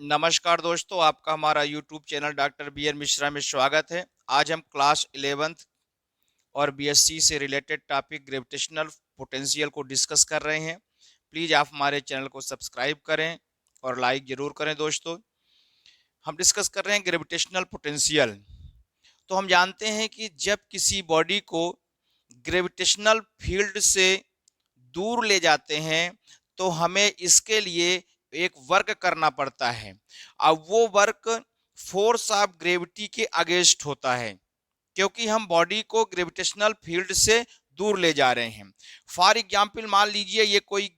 नमस्कार दोस्तों, आपका हमारा YouTube channel doctor B N Mishra में स्वागत है। आज हम क्लास 11th और बीएससी से रिलेटेड टॉपिक ग्रेविटेशनल पोटेंशियल को डिस्कस कर रहे हैं। प्लीज़ आप हमारे चैनल को सब्सक्राइब करें और लाइक ज़रूर करें। दोस्तों, हम डिस्कस कर रहे हैं ग्रेविटेशनल पोटेंशियल। तो हम जानते हैं कि जब किसी बॉडी को ग्रेविटेशनल फील्ड से दूर ले जाते हैं तो हमें इसके लिए एक वर्क करना पड़ता है। अब वो वर्क फोर्स ऑफ ग्रेविटी के अगेंस्ट होता है, क्योंकि हम बॉडी को ग्रेविटेशनल फील्ड से दूर ले जा रहे हैं। फॉर एग्जाम्पल, मान लीजिए ये कोई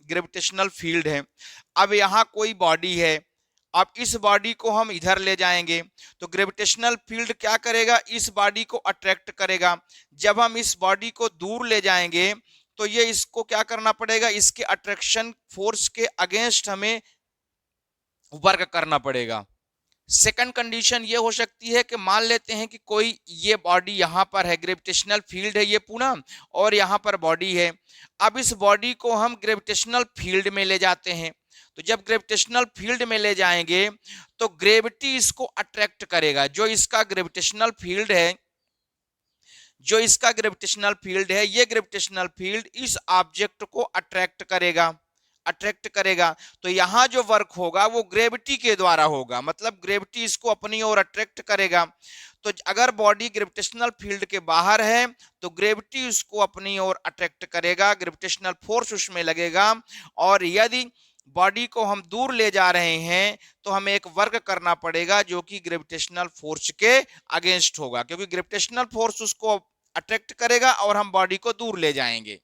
ग्रेविटेशनल फील्ड है। अब यहाँ कोई बॉडी है। अब इस बॉडी को हम इधर ले जाएंगे तो ग्रेविटेशनल फील्ड क्या करेगा, इस बॉडी को अट्रैक्ट करेगा। जब हम इस बॉडी को दूर ले जाएंगे तो ये इसको क्या करना पड़ेगा, इसके अट्रैक्शन फोर्स के अगेंस्ट हमें वर्क करना पड़ेगा। सेकंड कंडीशन ये हो सकती है कि मान लेते हैं कि कोई ये बॉडी यहाँ पर है, ग्रेविटेशनल फील्ड है ये पूरा, और यहाँ पर बॉडी है। अब इस बॉडी को हम ग्रेविटेशनल फील्ड में ले जाते हैं। तो जब ग्रेविटेशनल फील्ड में ले जाएंगे तो ग्रेविटी इसको अट्रैक्ट करेगा। जो इसका ग्रेविटेशनल फील्ड है, ये ग्रेविटेशनल फील्ड इस ऑब्जेक्ट को अट्रैक्ट करेगा। तो यहाँ जो वर्क होगा वो ग्रेविटी के द्वारा होगा, मतलब ग्रेविटी इसको अपनी ओर अट्रैक्ट करेगा। तो अगर बॉडी ग्रेविटेशनल फील्ड के बाहर है तो ग्रेविटी उसको अपनी ओर अट्रैक्ट करेगा, ग्रेविटेशनल फोर्स उसमें लगेगा। और यदि बॉडी को हम दूर ले जा रहे हैं तो हमें एक वर्क करना पड़ेगा जो कि ग्रेविटेशनल फोर्स के अगेंस्ट होगा, क्योंकि ग्रेविटेशनल फोर्स उसको अट्रैक्ट करेगा और हम बॉडी को दूर ले जाएंगे।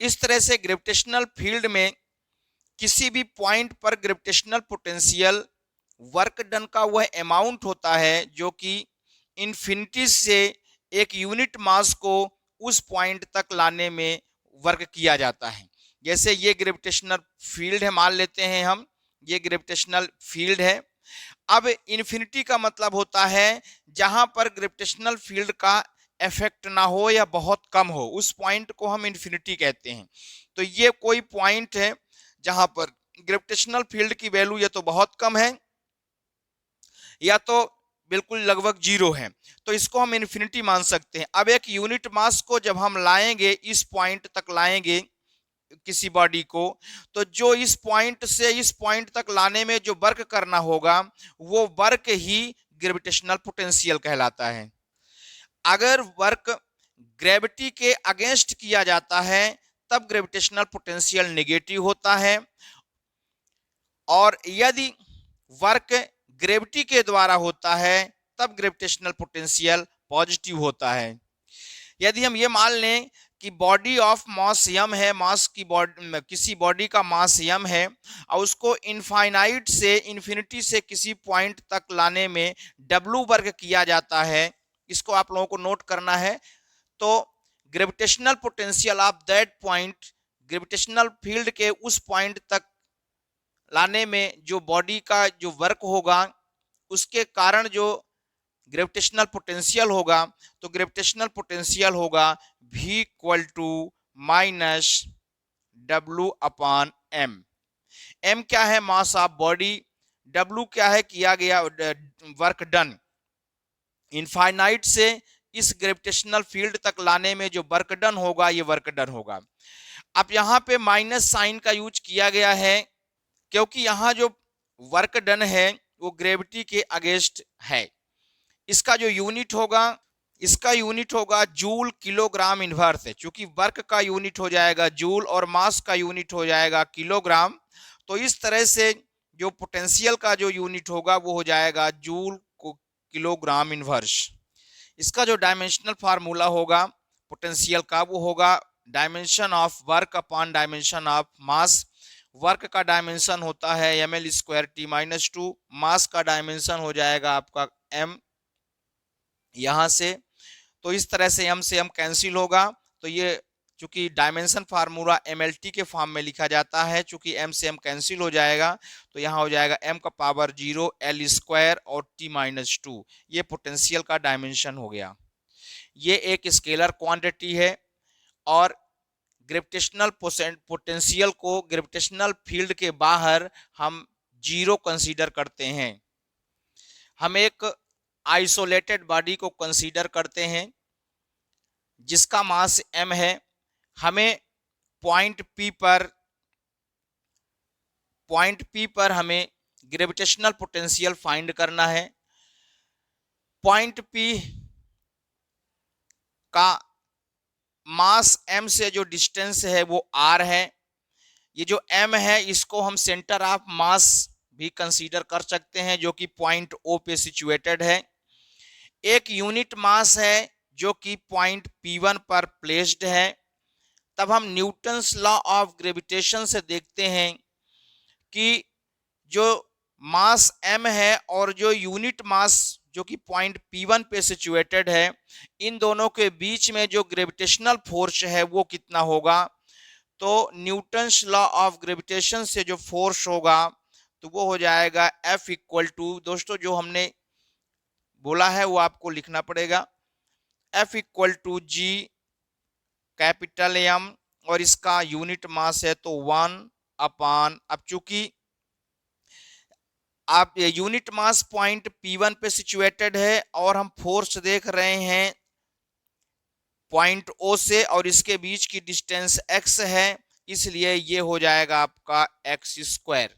इस तरह से ग्रेविटेशनल फील्ड में किसी भी पॉइंट पर ग्रेविटेशनल पोटेंशियल वर्क डन का वह अमाउंट होता है जो कि इन्फिनिटी से एक यूनिट मास को उस पॉइंट तक लाने में वर्क किया जाता है। जैसे ये ग्रेविटेशनल फील्ड है, मान लेते हैं हम ये ग्रेविटेशनल फील्ड है। अब इन्फिनिटी का मतलब होता है जहां पर ग्रेविटेशनल फील्ड का इफेक्ट ना हो या बहुत कम हो, उस पॉइंट को हम इन्फिनिटी कहते हैं। तो ये कोई पॉइंट है जहां पर ग्रेविटेशनल फील्ड की वैल्यू या तो बहुत कम है या तो बिल्कुल लगभग जीरो है, तो इसको हम इन्फिनिटी मान सकते हैं। अब एक यूनिट मास को जब हम लाएंगे, इस पॉइंट तक लाएंगे किसी बॉडी को, तो जो इस पॉइंट से इस पॉइंट तक लाने में जो वर्क करना होगा वो वर्क ही ग्रेविटेशनल पोटेंशियल कहलाता है। अगर वर्क ग्रेविटी के अगेंस्ट किया जाता है तब ग्रेविटेशनल पोटेंशियल नेगेटिव होता है, और यदि वर्क ग्रेविटी के द्वारा होता है तब ग्रेविटेशनल पोटेंशियल पॉजिटिव होता है। यदि हम ये मान लें कि बॉडी ऑफ मास यम है, मास की बॉडी, किसी बॉडी का मास यम है और उसको इनफाइनाइट से इन्फिनिटी से किसी पॉइंट तक लाने में डब्ल्यू वर्क किया जाता है, इसको आप लोगों को नोट करना है। तो gravitational potential of that point, gravitational field के उस पॉइंट तक लाने में जो बॉडी का जो वर्क होगा उसके कारण जो ग्रेविटेशनल पोटेंशियल होगा, तो ग्रेविटेशनल पोटेंशियल होगा V equal to minus W upon M. M क्या है, मास ऑफ बॉडी। डब्ल्यू क्या है, किया गया वर्क डन। इनफाइनाइट से इस ग्रेविटेशनल फील्ड तक लाने में जो वर्क डन होगा ये वर्क डन होगा। अब यहाँ पे माइनस साइन का यूज किया गया है क्योंकि यहाँ जो वर्क डन है वो ग्रेविटी के अगेंस्ट है। इसका जो यूनिट होगा, इसका यूनिट होगा जूल किलोग्राम इनवर्स है। चूंकि वर्क का यूनिट हो जाएगा जूल और मास का यूनिट हो जाएगा किलोग्राम, तो इस तरह से जो पोटेंशियल का जो यूनिट होगा वो हो जाएगा जूल को किलोग्राम इनवर्स। इसका जो डायमेंशनल फार्मूला होगा पोटेंशियल का वो होगा dimension of work upon dimension of mass. Work का डायमेंशन होता है ml स्क्वायर टी माइनस 2, मास का डायमेंशन हो जाएगा आपका m यहां से। तो इस तरह से m से m कैंसिल होगा, तो ये चूंकि डायमेंशन फार्मूला mlt के फॉर्म में लिखा जाता है, चूंकि m से m कैंसिल हो जाएगा तो यहाँ हो जाएगा m का पावर 0 l स्क्वायर और t माइनस 2। ये पोटेंशियल का डायमेंशन हो गया। ये एक स्केलर क्वांटिटी है और ग्रेविटेशनल पोटेंशियल को ग्रेविटेशनल फील्ड के बाहर हम जीरो कंसीडर करते हैं। हम एक आइसोलेटेड बॉडी को कंसीडर करते हैं जिसका मास m है। हमें पॉइंट P पर हमें ग्रेविटेशनल पोटेंशियल फाइंड करना है। पॉइंट P का मास m से जो डिस्टेंस है वो r है। ये जो m है इसको हम सेंटर ऑफ मास भी कंसीडर कर सकते हैं जो कि पॉइंट O पे सिचुएटेड है। एक यूनिट मास है जो कि पॉइंट P1 पर प्लेस्ड है। तब हम न्यूटन्स लॉ ऑफ ग्रेविटेशन से देखते हैं कि जो मास m है और जो यूनिट मास जो कि पॉइंट P1 पे सिचुएटेड है, इन दोनों के बीच में जो ग्रेविटेशनल फोर्स है वो कितना होगा। तो न्यूटन्स लॉ ऑफ ग्रेविटेशन से जो फोर्स होगा तो वो हो जाएगा F इक्वल टू, दोस्तों जो हमने बोला है वो आपको लिखना पड़ेगा, F equal to G capital M और इसका यूनिट मास है तो 1/, अब चूंकि आप यूनिट मास पॉइंट P1 पे सिचुएटेड है और हम फोर्स देख रहे हैं पॉइंट O से और इसके बीच की डिस्टेंस x है, इसलिए ये हो जाएगा आपका x²।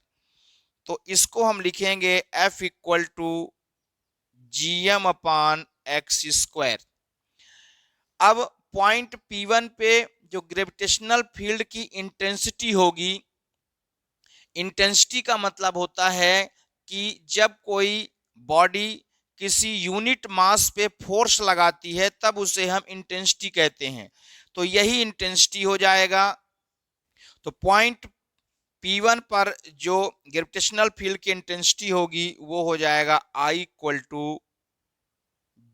तो इसको हम लिखेंगे F इक्वल टू Gm/x²। अब पॉइंट P1 पे जो ग्रेविटेशनल फील्ड की इंटेंसिटी होगी, इंटेंसिटी का मतलब होता है कि जब कोई बॉडी किसी यूनिट मास पे फोर्स लगाती है तब उसे हम इंटेंसिटी कहते हैं। तो यही इंटेंसिटी हो जाएगा। तो पॉइंट P1 पर जो ग्रेविटेशनल फील्ड की इंटेंसिटी होगी वो हो जाएगा I इक्वल टू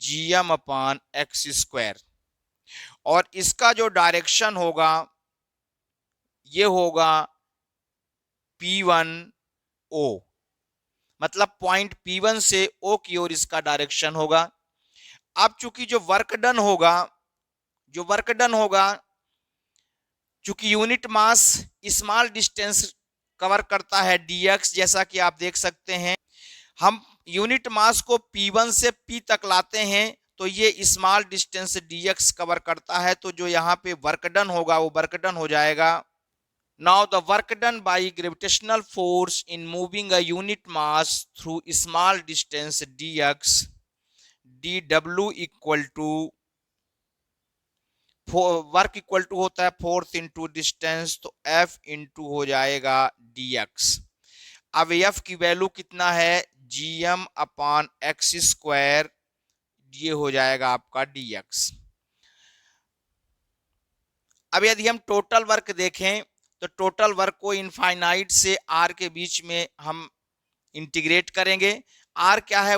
Gm/x²। और इसका जो डायरेक्शन होगा ये होगा P1O, मतलब पॉइंट P1 से O की ओर इसका डायरेक्शन होगा। अब चूंकि जो वर्क डन होगा चूंकि unit mass small distance cover करता है dx, जैसा कि आप देख सकते हैं, हम यूनिट मास को P1 से P तक लाते हैं तो ये स्मॉल डिस्टेंस dx कवर करता है। तो जो यहाँ पे वर्क डन होगा वो वर्क डन हो जाएगा। Now the work done by gravitational force in moving a unit mass through small distance dx dw equal to work equal to होता है फोर्स इंटू डिस्टेंस, तो F इंटू हो जाएगा dx। अब F की value कितना है, Gm/x², ये हो जाएगा आपका dx। अब यदि हम टोटल वर्क देखें तो टोटल वर्क को इनफाइनाइट से r के बीच में हम इंटीग्रेट करेंगे। r क्या है,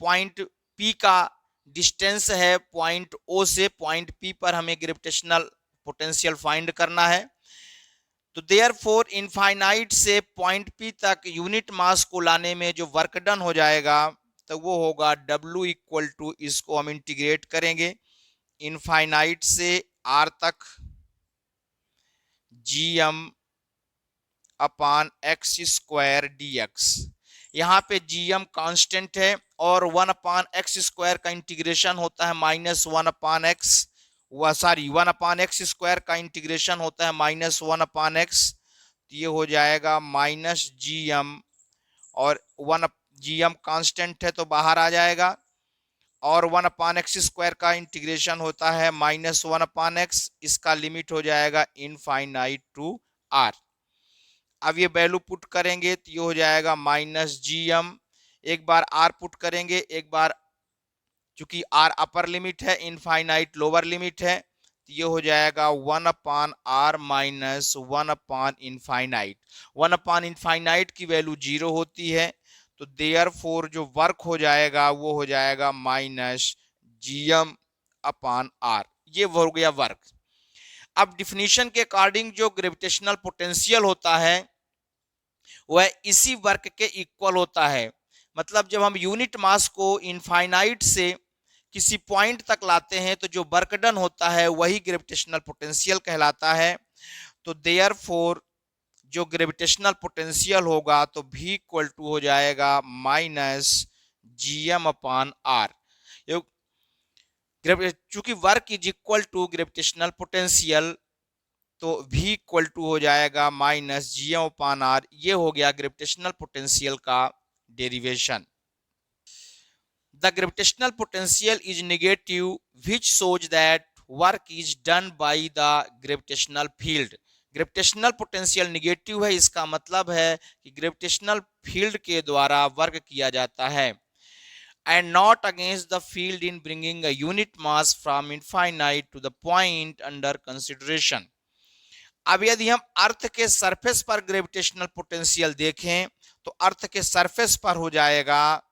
पॉइंट P का डिस्टेंस है पॉइंट O से पॉइंट P पर हमें ग्रेविटेशनल पोटेंशियल फाइंड करना है। तो देयरफॉर इनफाइनाइट से पॉइंट P तक यूनिट मास को लाने में जो वर्क डन हो जाएगा तो वो होगा W इक्वल टू, इसको हम इंटीग्रेट करेंगे इनफाइनाइट से r तक, Gm/x² dx। यहाँ पे Gm कांस्टेंट है और 1/x² का इंटीग्रेशन होता है -1/x, 1/x² का इंटीग्रेशन होता है -1/x, तो ये हो जाएगा -Gm और Gm कांस्टेंट है तो बाहर आ जाएगा, और 1/x² का इंटीग्रेशन होता है -1/x, इसका लिमिट हो जाएगा इनफाइनाइट टू r। अब ये वैल्यू पुट करेंगे तो ये हो जाएगा -Gm, एक बार r पुट करेंगे, एक बार चूंकि r अपर लिमिट है इनफाइनाइट लोअर लिमिट है, तो ये हो जाएगा 1/r माइनस 1/इनफाइनाइट। 1/इनफाइनाइट की वैल्यू 0 होती है, तो देयरफॉर जो वर्क हो जाएगा वो हो जाएगा -Gm/r, ये हो गया वर्क। अब डिफिनीशन के अकॉर्डिंग जो ग्रेविटेशनल पोटेंशियल होता है वह इसी वर्क के इक्वल होता है। मतलब जब हम यूनिट मास को इनफाइनाइट से किसी पॉइंट तक लाते हैं तो जो वर्क डन होता है वही ग्रेविटेशनल पोटेंशियल कहलाता है। तो देयरफॉर जो ग्रेविटेशनल पोटेंशियल होगा तो V इक्वल टू हो जाएगा माइनस GM अपॉन आर। चूंकि work is equal to gravitational potential तो V इक्वल टू हो जाएगा माइनस GM अपॉन आर। ये हो गया ग्रेविटेशनल पोटेंशियल का derivation. The gravitational potential is negative, which shows that work is done by the gravitational field. Gravitational potential negative है, इसका मतलब है कि ग्रेविटेशनल फील्ड के द्वारा वर्क किया जाता है, and not against the field in bringing a unit mass from infinite to the point under consideration. अब यदि हम अर्थ के सरफेस पर ग्रेविटेशनल पोटेंशियल देखें तो अर्थ के सरफेस पर हो जाएगा,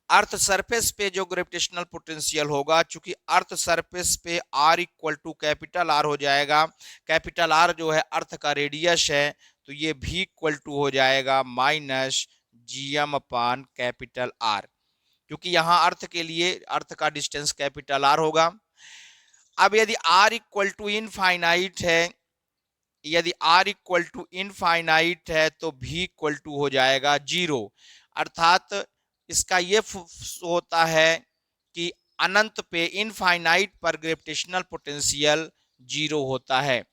अर्थ सरफेस पे जो ग्रेविटेशनल पोटेंशियल होगा, चूंकि अर्थ सरफेस पे R equal to capital R हो जाएगा, कैपिटल R जो है अर्थ का रेडियस है, तो ये V इक्वल टू हो जाएगा माइनस GM अपान कैपिटल R, क्योंकि यहाँ अर्थ के लिए अर्थ का डिस्टेंस कैपिटल R होगा। अब यदि R इक्वल टू इनफाइनाइट है, यदि R इक्वल टू इनफाइनाइट है तो V इक्वल टू हो जाएगा 0, अर्थात इसका ये होता है कि अनंत पे इनफाइनाइट पर ग्रेविटेशनल पोटेंशियल 0 होता है।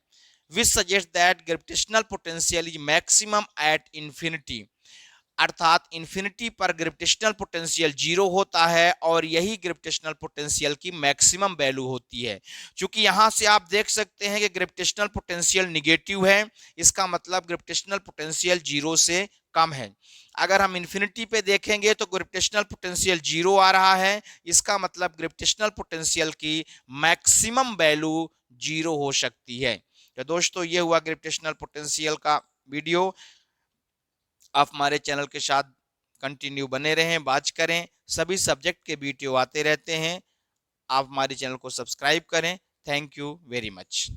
विच suggest that gravitational potential is maximum at infinity, अर्थात इंफिनिटी पर ग्रेविटेशनल पोटेंशियल 0 होता है और यही ग्रेविटेशनल पोटेंशियल की मैक्सिमम वैल्यू होती है। क्योंकि यहां से आप देख सकते हैं कि ग्रेविटेशनल पोटेंशियल निगेटिव है, इसका मतलब ग्रेविटेशनल पोटेंशियल 0 से कम है। अगर हम इंफिनिटी पे देखेंगे तो ग्रेविटेशनल पोटेंशियल 0 आ रहा है, इसका मतलब ग्रेविटेशनल पोटेंशियल की मैक्सिमम वैल्यू 0 हो सकती है। तो दोस्तों ये हुआ ग्रेविटेशनल पोटेंशियल का वीडियो। आप हमारे चैनल के साथ कंटिन्यू बने रहें, वॉच करें, सभी सब्जेक्ट के वीडियो आते रहते हैं। आप हमारे चैनल को सब्सक्राइब करें। Thank you very much.